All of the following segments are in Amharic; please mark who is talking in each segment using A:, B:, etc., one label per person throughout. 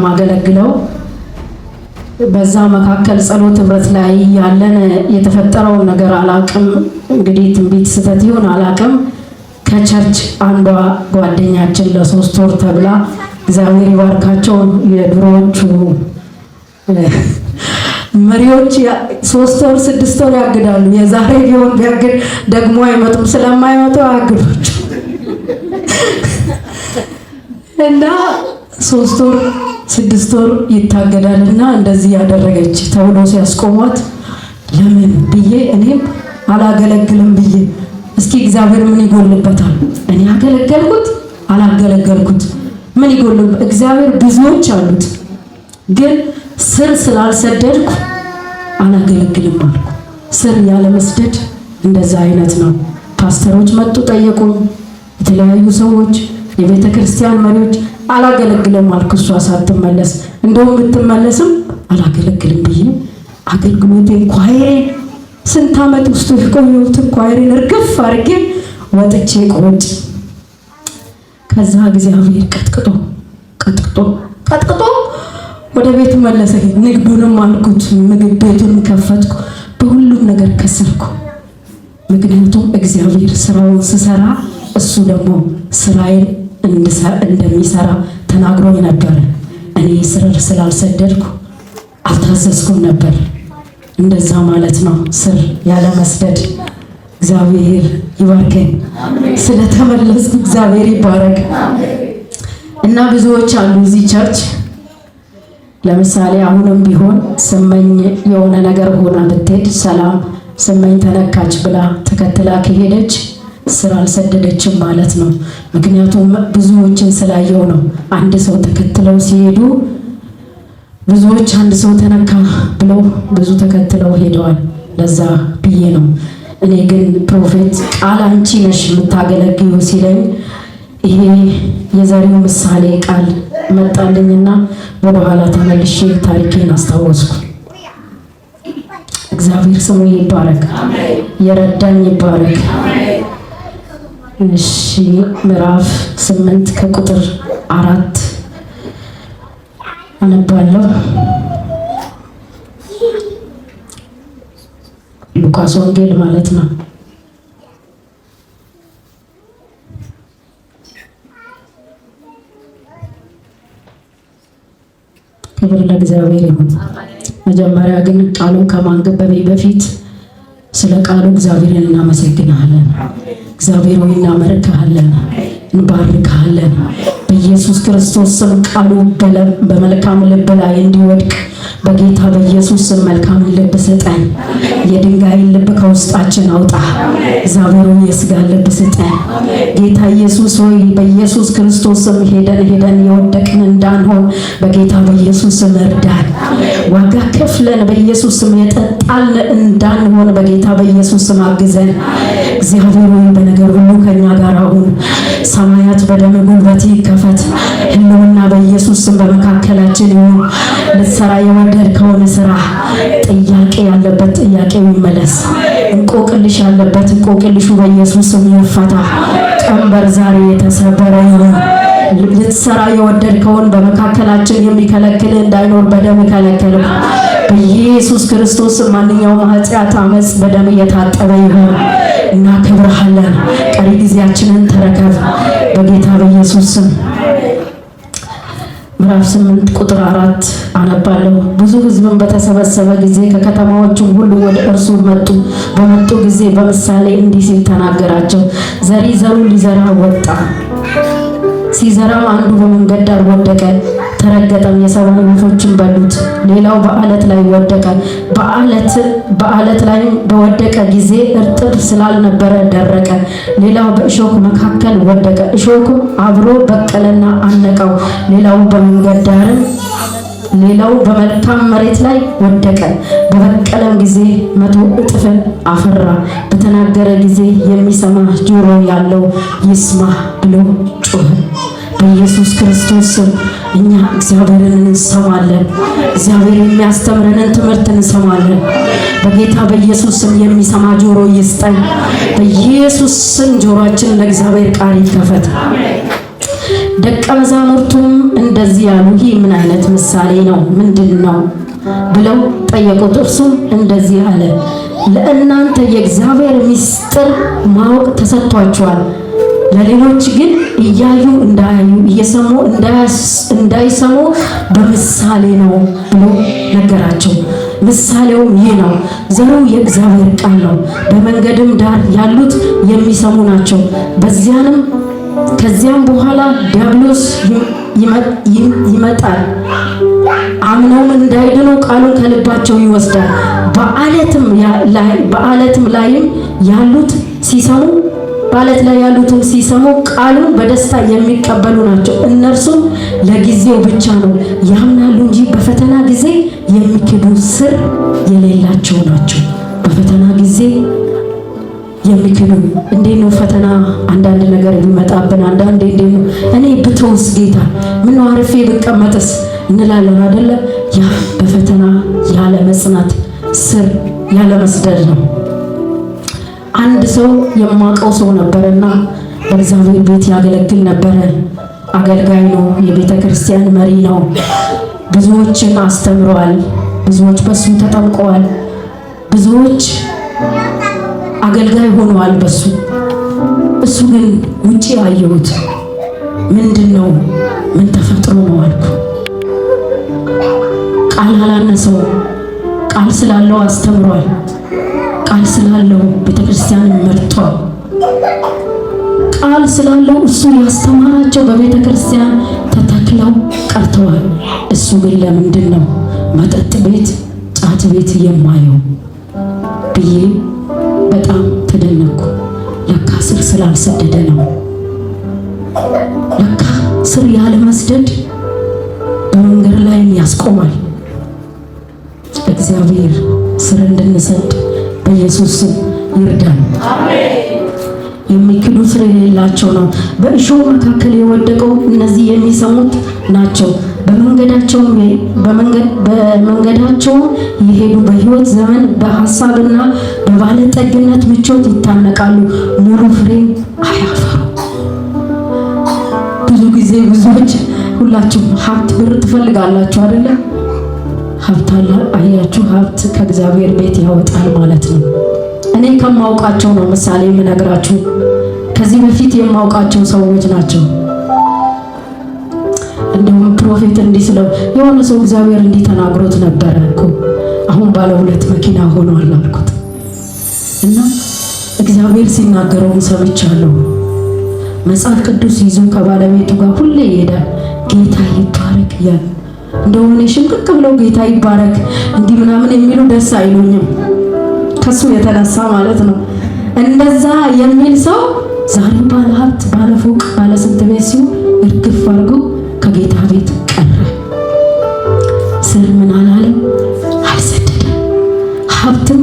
A: ማገለግለው በዛ መካከል ጸሎት ህብረት ላይ ያለን የተፈጠረው ነገር አላቅም። እንግዲህ ትንቢት ስተት ይሁን አላቅም። ከቸርች አንዷ ጓደኛችን ለ3 ወር ተብላ እግዚአብሔር ይባርካቸው የድሮዎቹ መሪዎች 3 ወር 6 ወር ያግዳሉ። የዛሬ ቢሆን ቢያግድ ደግሞ አይመጡም። ስለማይመጡ አያግዶች እና 3 ወር 6 ወር ይታገዳልና እንደዚህ ያደረገች ተብሎ ሲያስቆሟት ለምን ብዬ እኔም አላገለግልም ብዬ እስኪ እግዚአብሔር ምን ይጎልበታል? እኔ አገለገልኩት አላገለገልኩት ምን ይጎልበት? እግዚአብሔር ብዙዎች አሉት፣ ግን ስር ስላልሰደድኩ አላገለግልም አልኩ። ስር ያለ መስደድ እንደዛ አይነት ነው። ፓስተሮች መጡ ጠየቁኝ፣ የተለያዩ ሰዎች የቤተ ክርስቲያን መሪዎች አላገለግልም አልኩ። እሷ ሳትመለስ እንደውም ብትመለስም አላገለግልም ብዬ አገልግሎቴን ኳይሬ ስንት ዓመት ውስጥ የቆየሁት ኳይሬን እርግፍ አድርጌ ወጥቼ ቁጭ። ከዛ እግዚአብሔር ቀጥቅጦ ወደ ቤት መለሰኝ። ንግዱንም አልኩት፣ ምግብ ቤቱን ከፈትኩ፣ በሁሉም ነገር ከሰርኩ። ምክንያቱም እግዚአብሔር ስራውን ስሰራ እሱ ደግሞ ስራዬን እንደሚሰራ ተናግሮኝ ነበር። እኔ ስር ስላልሰደድኩ አልታዘዝኩም ነበር። እንደዛ ማለት ነው ስር ያለ መስደድ። እግዚአብሔር ይባርከኝ። ስለተመለስኩ እግዚአብሔር ይባረክ። እና ብዙዎች አሉ እዚህ ቸርች ለምሳሌ አሁንም ቢሆን ስመኝ የሆነ ነገር ሆና ብትሄድ ሰላም ስመኝ ተነካች ብላ ተከትላ ከሄደች ስራ አልሰደደችም ማለት ነው። ምክንያቱም ብዙዎችን ስላየው ነው። አንድ ሰው ተከትለው ሲሄዱ ብዙዎች አንድ ሰው ተነካ ብለው ብዙ ተከትለው ሄደዋል። ለዛ ብዬ ነው። እኔ ግን ፕሮፌት ቃል አንቺ ነሽ የምታገለግዩ ሲለኝ ይሄ የዛሬው ምሳሌ ቃል መጣልኝና ወደ ኋላ ተመልሼ ታሪኬን አስታወስኩ። እግዚአብሔር ስሙ ይባረክ። የረዳኝ ይባረክ። እሺ ምዕራፍ 8 ከቁጥር 4 አነባለሁ። ሉቃስ ወንጌል ማለት ነው። ክብር ለእግዚአብሔር ይሁን። መጀመሪያ ግን ቃሉን ከማንበቤ በፊት ስለ ቃሉ እግዚአብሔርን እናመሰግናለን። እግዚአብሔር ሆይ እናመልክሃለን፣ እንባርክሃለን። በኢየሱስ ክርስቶስ ስም ቃሉ በመልካም ልብ ላይ እንዲወድቅ በጌታ በኢየሱስ ስም መልካም ልብ ስጠን። የድንጋይን ልብ ከውስጣችን አውጣ። እግዚአብሔር ሆይ የሥጋ ልብ ስጠን። ጌታ ኢየሱስ ሆይ በኢየሱስ ክርስቶስ ስም ሄደን የወደቅን እንዳንሆን በጌታ በኢየሱስ ስም እርዳን። ዋጋ ከፍለን በኢየሱስ ስም የጠጣልን እንዳንሆን በጌታ በኢየሱስ ስም አግዘን። እግዚአብሔር ሆይ በነገር ሁሉ ከኛ ጋር አሁን። ሰማያት በደም ጉልበት ይከፈት። ህልውና በኢየሱስ ስም በመካከላችን ይሁን። ልትሰራ የወደድከውን ስራ። ጥያቄ ያለበት ጥያቄው ይመለስ። እንቆቅልሽ ያለበት እንቆቅልሹ በኢየሱስ ስም ይፈታ። ቀንበር ዛሬ የተሰበረ ይሁን። ልትሰራ የወደድከውን በመካከላችን የሚከለክል እንዳይኖር በደም ከለከለ። በኢየሱስ ክርስቶስ ማንኛውም ኃጢአት፣ አመጽ በደም እየታጠበ ይሁን። እናከብርሃለን። ቀሪ ጊዜያችንን ተረከብ በጌታ በኢየሱስ ስም። ምዕራፍ 8 ቁጥር 4 አነባለሁ። ብዙ ሕዝብን በተሰበሰበ ጊዜ ከከተማዎቹም ሁሉ ወደ እርሱ መጡ። በመጡ ጊዜ በምሳሌ እንዲህ ሲል ተናገራቸው። ዘሪ ዘሩን ሊዘራ ወጣ። ሲዘራም አንዱ በመንገድ ዳር ወደቀ፣ ተረገጠም፣ የሰማይ ወፎችም በሉት። ሌላው በአለት ላይ ወደቀ። በአለት ላይ በወደቀ ጊዜ እርጥብ ስላልነበረ ደረቀ። ሌላው በእሾህ መካከል ወደቀ፣ እሾህም አብሮ በቀለና አነቀው። ሌላው በመንገድ ዳርም ሌላው በመልካም መሬት ላይ ወደቀ። በበቀለም ጊዜ 100 እጥፍን አፈራ። በተናገረ ጊዜ የሚሰማ ጆሮ ያለው ይስማ ብሎ ጮኸ። በኢየሱስ ክርስቶስ ስም እኛ እግዚአብሔርን እንሰማለን። እግዚአብሔር የሚያስተምረንን ትምህርት እንሰማለን። በጌታ በኢየሱስ ስም የሚሰማ ጆሮ ይስጠን። በኢየሱስ ስም ጆሮአችን ለእግዚአብሔር ቃል ይከፈት። ደቀ መዛሙርቱም እንደዚህ ያሉ፣ ይህ ምን አይነት ምሳሌ ነው? ምንድን ነው ብለው ጠየቁት። እርሱም እንደዚህ አለ፣ ለእናንተ የእግዚአብሔር ምስጢር ማወቅ ተሰጥቷቸዋል፣ ለሌሎች ግን እያዩ እንዳያዩ እየሰሙ እንዳይሰሙ በምሳሌ ነው ብሎ ነገራቸው። ምሳሌውም ይህ ነው፣ ዘሩ የእግዚአብሔር ቃል ነው። በመንገድም ዳር ያሉት የሚሰሙ ናቸው። ከዚያም በኋላ ዲያብሎስ ይመጣል፣ አምነውም እንዳይድኑ ቃሉን ከልባቸው ይወስዳል። በዓለትም ላይም ያሉት ሲሰሙ ቃሉን በደስታ የሚቀበሉ ናቸው። እነርሱም ለጊዜው ብቻ ነው ያምናሉ እንጂ በፈተና ጊዜ የሚክዱ ስር የሌላቸው ናቸው። በፈተና ጊዜ የሚክዱ እንዴት ነው? ፈተና አንዳንድ ነገር ቢመጣብን አንዳንዴ እንዴት ነው እኔ ብተውስ ጌታ ምን ነው አርፌ ብቀመጥስ እንላለን አይደለ? ያ በፈተና ያለ መጽናት ስር ያለ መስደድ ነው። አንድ ሰው የማውቀው ሰው ነበርና በእግዚአብሔር ቤት ያገለግል ነበረ። አገልጋይ ነው፣ የቤተ ክርስቲያን መሪ ነው። ብዙዎችን አስተምሯል። ብዙዎች በሱ ተጠምቀዋል። ብዙዎች አገልጋይ ሆነዋል በሱ። እሱ ግን ውጪ አየሁት። ምንድነው? ምን ተፈጥሮ ነው አልኩ። ቃል አላነሰው። ቃል ስላለው አስተምሯል። ቃል ስላለው ቤተክርስቲያን መርቷል። ቃል ስላለው እሱ ያስተማራቸው በቤተክርስቲያን ተተክለው ቀርተዋል። እሱ ግን ለምንድን ነው መጠጥ ቤት፣ ጫት ቤት የማየው ብዬ በጣም ተደነቅኩ። ለካ ስር ስላልሰደደ ነው። ለካ ስር ያለ መስደድ በመንገድ ላይም ያስቆማል። እግዚአብሔር ስር እንድንሰድ በኢየሱስ ስም ይርዳን። የሚክዱ ስር የሌላቸው ነው። በእሾህ መካከል የወደቀው እነዚህ የሚሰሙት ናቸው። በመንገዳቸው የሄዱ በሕይወት ዘመን በሐሳብና በባለጠግነት ምቾት ይታነቃሉ፣ ሙሉ ፍሬ አያፈሩ። ብዙ ጊዜ ብዙዎች ሁላችሁም ሀብት ብር ትፈልጋላችሁ አይደለ? ሀብት አለ አያችሁ፣ ሀብት ከእግዚአብሔር ቤት ያወጣል ማለት ነው። እኔ ከማውቃቸው ነው ምሳሌ የምነግራችሁ። ከዚህ በፊት የማውቃቸው ሰዎች ናቸው። እንደውም ፕሮፌት እንዲህ ስለው የሆነ ሰው እግዚአብሔር እንዲህ ተናግሮት ነበረ እኮ አሁን ባለ 2 መኪና ሆኗል አልኩት እና እግዚአብሔር ሲናገረውን ሰምቻለሁ። መጽሐፍ ቅዱስ ይዞ ከባለቤቱ ጋር ሁሌ ይሄዳል። ጌታ ይባረክ ያ እንደው እኔ ሽምቅቅ ብለው ጌታ ይባረክ እንዲህ ምናምን የሚሉ ደስ አይሉኝም፣ ከሱ የተነሳ ማለት ነው። እንደዛ የሚል ሰው ዛሬ ባለ ሀብት፣ ባለ ፎቅ፣ ባለ ስንት ቤት ሲሆን እርግፍ አድርጎ ከጌታ ቤት ቀረ። ስር ምን አላለም? አልሰደደም። ሀብትም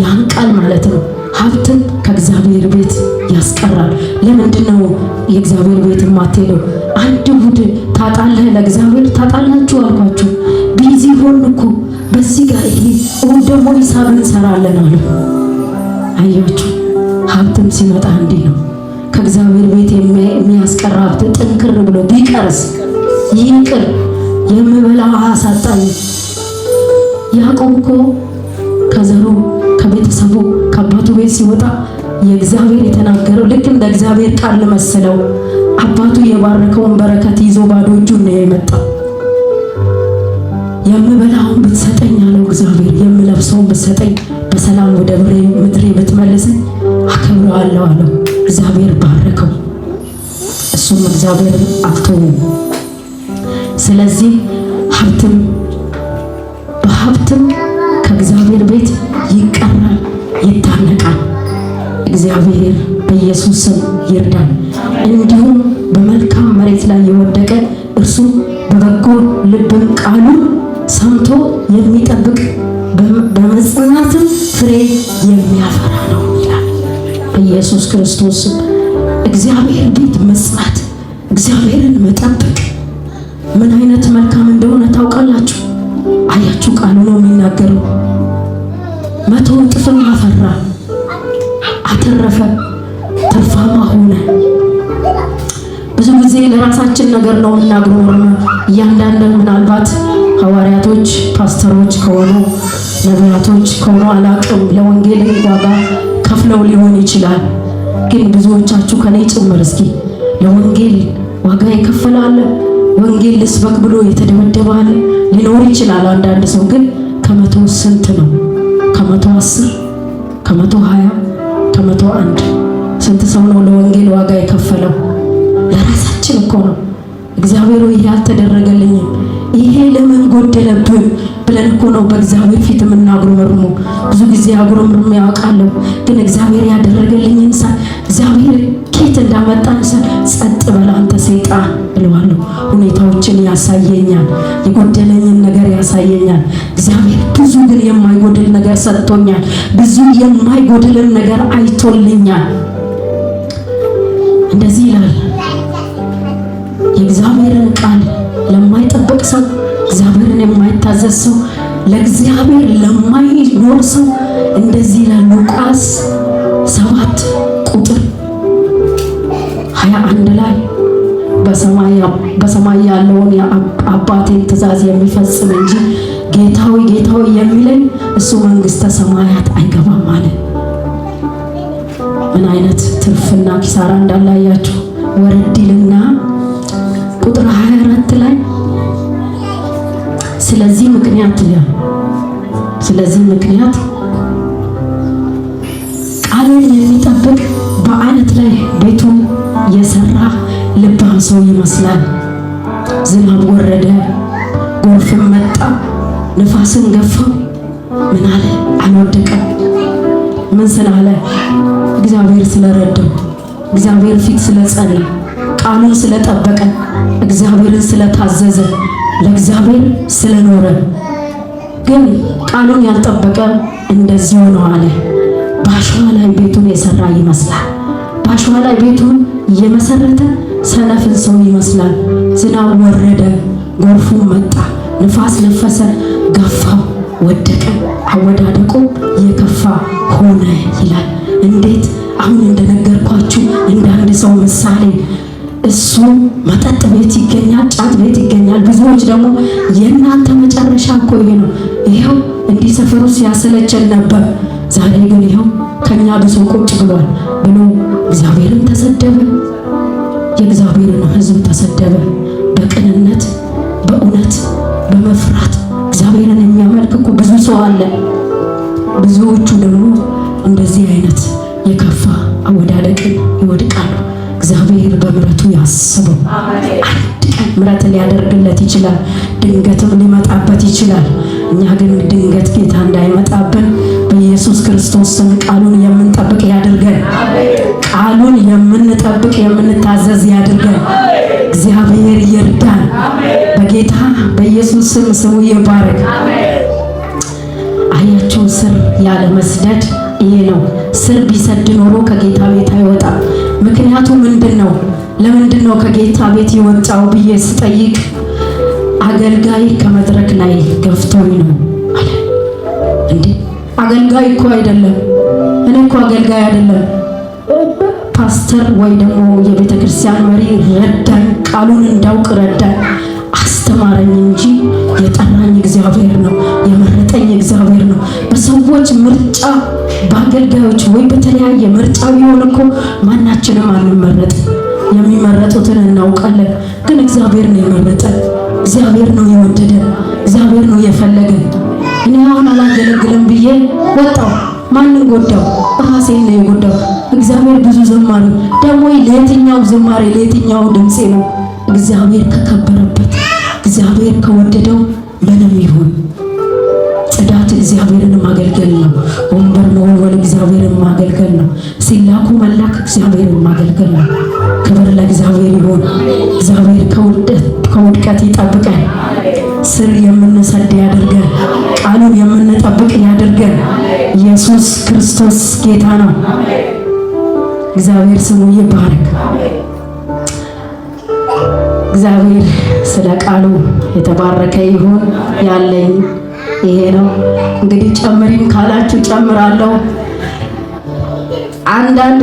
A: ያንቃል ማለት ነው። ሀብትም ከእግዚአብሔር ቤት ያስቀራል። ለምንድን ነው የእግዚአብሔር ቤት የማትሄደው? አንድ እሑድ ታጣለህ፣ ለእግዚአብሔር ታጣላችሁ አልኳችሁ። ቢዚ ሆን እኮ በዚህ ጋር ይሄ እሑድ ደግሞ ሂሳብ እንሰራለን አሉ። አያችሁ፣ ሀብትም ሲመጣ እንዲህ ነው። ከእግዚአብሔር ቤት የሚያስቀር ሀብት ጥንክር ብሎ ቢቀርስ ይቅር፣ የምበላው አሳጣኝ። ያዕቆብ እኮ ከዘሩ ከቤተሰቡ ከአባቱ ቤት ሲወጣ የእግዚአብሔር የተናገረው ልክ እንደ እግዚአብሔር ቃል መሰለው። አባቱ የባረከውን በረከት ይዞ ባዶ እጁን ነው የመጣው። የምበላውን ብትሰጠኝ አለው እግዚአብሔር፣ የምለብሰውን ብትሰጠኝ፣ በሰላም ወደ ምድሬ ብትመልሰኝ አከብረዋለሁ አለው። እግዚአብሔር ባረከው፣ እሱም እግዚአብሔር አልተወውም። ስለዚህ በሀብትም ከእግዚአብሔር ቤት ይቀራል፣ ይታነቃል። እግዚአብሔር በኢየሱስ ስም ይርዳል። እንዲሁም በመልካም መሬት ላይ የወደቀ እርሱ በበጎ ልብም ቃሉን ሰምቶ የሚጠብቅ በመጽናትም ፍሬ የሚያፈራ ነው ይላል በኢየሱስ ክርስቶስ። እግዚአብሔር ቤት መጽናት፣ እግዚአብሔርን መጠበቅ ምን አይነት መልካም እንደሆነ ታውቃላችሁ? አያችሁ፣ ቃሉ ነው የሚናገረው። 100 እጥፍም አፈራ፣ አተረፈ፣ ትርፋማ ሆነ። ብዙ ጊዜ የራሳችን ነገር ነው የምናግረው። እያንዳንዱ ምናልባት ሐዋርያቶች ፓስተሮች ከሆኑ ነቢያቶች ከሆኑ አላቅም ለወንጌል ዋጋ ከፍለው ሊሆን ይችላል። ግን ብዙዎቻችሁ ከኔ ጭምር እስኪ ለወንጌል ዋጋ ይከፈላል ወንጌል ልስበክ ብሎ የተደመደበ ሊኖር ይችላል። አንዳንድ ሰው ግን ከመቶ ስንት ነው? ከመቶ 10 ከመቶ 20 ከመቶ 1 ስንት ሰው ነው ለወንጌል ዋጋ የከፈለው? ለራሳችን እኮ ነው። እግዚአብሔር ይሄ ያልተደረገልኝም ይሄ ለምን ጎደለብን ብለን እኮ ነው በእግዚአብሔር ፊት የምናጉረመርሙ። ብዙ ጊዜ አጉረምርም ያውቃለሁ፣ ግን እግዚአብሔር ያደረገልኝን እግዚአብሔር ኬት እንዳመጣን ጸጥ በል አንተ ሰይጣን እለዋለሁ። ሁኔታዎችን ያሳየኛል፣ የጎደለኝን ነገር ያሳየኛል። እግዚአብሔር ብዙ ግን የማይጎድል ነገር ሰጥቶኛል፣ ብዙ የማይጎድልን ነገር አይቶልኛል። እንደዚህ ይላል የእግዚአብሔርን ቃል ለማይጠብቅ ሰው፣ እግዚአብሔርን የማይታዘዝ ሰው፣ ለእግዚአብሔር ለማይኖር ሰው እንደዚህ ይላል ሉቃስ 7 ቁጥር 21 ላይ በሰማይ ያለውን የአባቴን ትእዛዝ የሚፈጽም እንጂ ጌታዊ ጌታዊ የሚለኝ እሱ መንግሥተ ሰማያት አይገባም አለ። ምን አይነት ትርፍና ኪሳራ እንዳላያችሁ ወረድልና ቁጥር 24 ላይ ስለዚህ ምክንያት ቃሉን የሚጠብቅ በዓለት ላይ ቤቱን የሰራ ልባም ሰው ይመስላል። ዝናብ ወረደ፣ ጎርፍም መጣ፣ ንፋስን ገፋው፣ ምን አለ? አልወደቀም። ምን ስላለ? እግዚአብሔር ስለረዳው፣ እግዚአብሔር ፊት ስለጸና፣ ቃሉን ስለጠበቀ፣ እግዚአብሔርን ስለታዘዘ፣ ለእግዚአብሔር ስለኖረ። ግን ቃሉን ያልጠበቀ እንደዚሁ ነው አለ። በአሸዋ ላይ ቤቱን የሰራ ይመስላል። በአሸዋ ላይ ቤቱን የመሰረተ ሰነፍን ሰው ይመስላል። ዝናብ ወረደ፣ ጎርፉ መጣ፣ ንፋስ ነፈሰ፣ ገፋው፣ ወደቀ፣ አወዳደቁ የከፋ ሆነ ይላል። እንዴት? አሁን እንደነገርኳችሁ እንደ አንድ ሰው ምሳሌ እሱ መጠጥ ቤት ይገኛል፣ ጫት ቤት ይገኛል። ብዙዎች ደግሞ የእናንተ መጨረሻ እኮ ይሄ ነው፣ ይኸው እንዲህ ሰፈሩ ሲያሰለቸን ነበር፣ ዛሬ ግን ይኸው ከኛ ብዙ ቁጭ ብሏል ብሎ እግዚአብሔርን ተሰደበ፣ የእግዚአብሔርን ሕዝብ ተሰደበ። በቅንነት በእውነት በመፍራት እግዚአብሔርን የሚያመልክ እኮ ብዙ ሰው አለ። ብዙዎቹ ደግሞ እንደዚህ አይነት የከፋ አወዳደቅን ይወድቃሉ። እግዚአብሔር በምሕረቱ ያስበው። አንድ ቀን ምሕረት ሊያደርግለት ይችላል፣ ድንገትም ሊመጣበት ይችላል። እኛ ግን ድንገት ጌታ እንዳይመጣብን በኢየሱስ ክርስቶስ ስም ቃሉን የምንጠብቅ ያድርገን። ቃሉን የምንጠብቅ የምንታዘዝ ያድርገን። እግዚአብሔር ይርዳን። በጌታ በኢየሱስ ስም ስሙ ይባረክ። አያችሁ፣ ስር ያለ መስደድ ይሄ ነው። ስር ቢሰድ ኖሮ ከጌታ ቤት አይወጣም። ምክንያቱ ምንድነው? ለምንድነው ከጌታ ቤት የወጣው ብዬ ስጠይቅ አገልጋይ ከመድረክ ላይ ገፍቶኝ ነው አለ። እንዴ አገልጋይ እኮ አይደለም፣ እኔ እኮ አገልጋይ አይደለም፣ ፓስተር ወይ ደግሞ የቤተ ክርስቲያን መሪ ረዳኝ፣ ቃሉን እንዳውቅ ረዳኝ፣ አስተማረኝ እንጂ የጠራኝ እግዚአብሔር ነው፣ የመረጠኝ እግዚአብሔር ነው። በሰዎች ምርጫ በአገልጋዮች ወይ በተለያየ ምርጫ ቢሆን እኮ ማናችንም አንመረጥ። የሚመረጡትን እናውቃለን፣ ግን እግዚአብሔር ነው የመረጠን፣ እግዚአብሔር ነው የወደደን፣ እግዚአብሔር ነው የፈለገን። እኔ አሁን አላገለግልም ብዬ ወጣው። ማንን ጎዳው? ራሴን ነው የጎዳው። እግዚአብሔር ብዙ ዘማሪ ደግሞ ለየትኛው ዝማሬ ለየትኛው ድምጼ ነው? እግዚአብሔር ከከበረበት እግዚአብሔር ከወደደው ምንም ይሁን ጽዳት እግዚአብሔርን ማገልገል ነው። ወንበር መወልወል እግዚአብሔርን ማገልገል ነው። ሲላኩ መላክ እግዚአብሔርን ማገልገል ነው። ክብር ለእግዚአብሔር ይሁን። እግዚአብሔር ከውድቀት ይጠብቀን። ስር የምንሰድ ያድርገን። ቃሉን የምንጠብቅ ያድርገን። ኢየሱስ ክርስቶስ ጌታ ነው። እግዚአብሔር ስሙ ይባረክ። እግዚአብሔር ስለ ቃሉ የተባረከ ይሁን። ያለኝ ይሄ ነው። እንግዲህ ጨምሪም ካላችሁ ጨምራለሁ። አንዳንድ